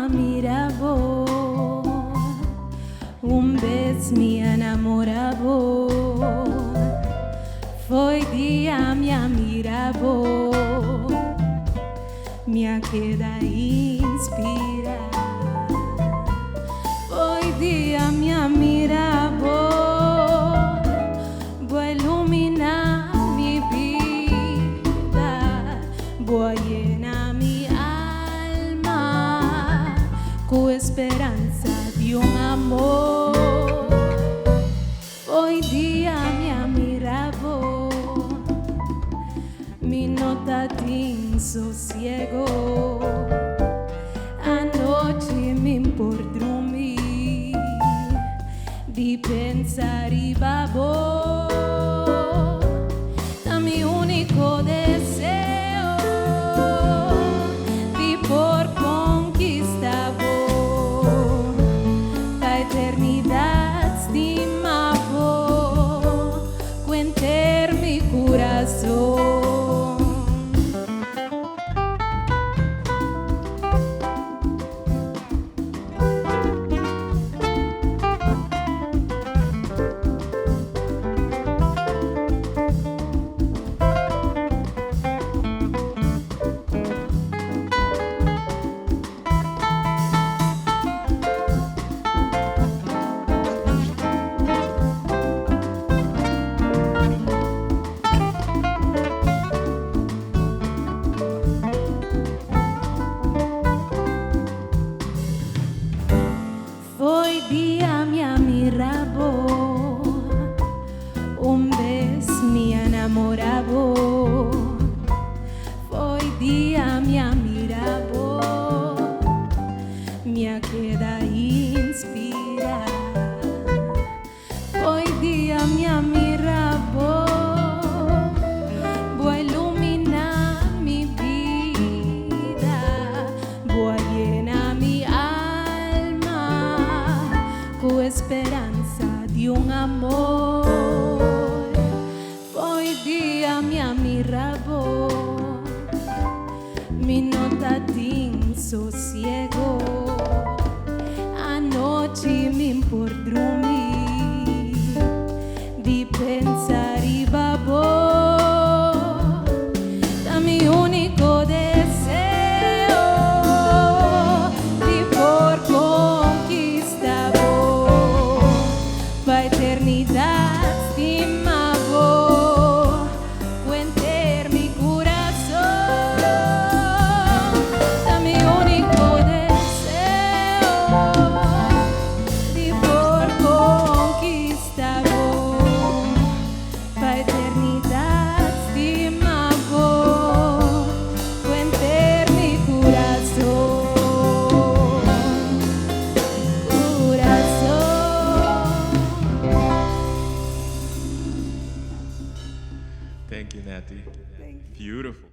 miravo, vez me enamoravo, foi dia me miravo, me queda inspira, foi dia me miravo, voy iluminar mi vida, voy llenar mi alma con esperanza de un amor. Hoy día me miravo, mi nota tin sosiego, anoche me por dormir, de pensar y babo, a mi único deseo, de por conquistar la eternidad, estimavo, cuenter mi corazón. Hoy día me miravo, vez me enamoravo, hoy día me miravo, me queda inspira, hoy día me miravo, voy iluminar mi vida, voy llenar mi con esperanza de un amor. Hoy día me miravo, mi nota tin sosiego, anoche me por dormir, de pensar y babo, da mi único deseo, de por conquistar la eternidad, estimavo, cuenter mi corazón, da mi único deseo, de por conquistar la eternidad, estimavo, cuenter mi corazón. Thank you, Natty. Thank you. Beautiful.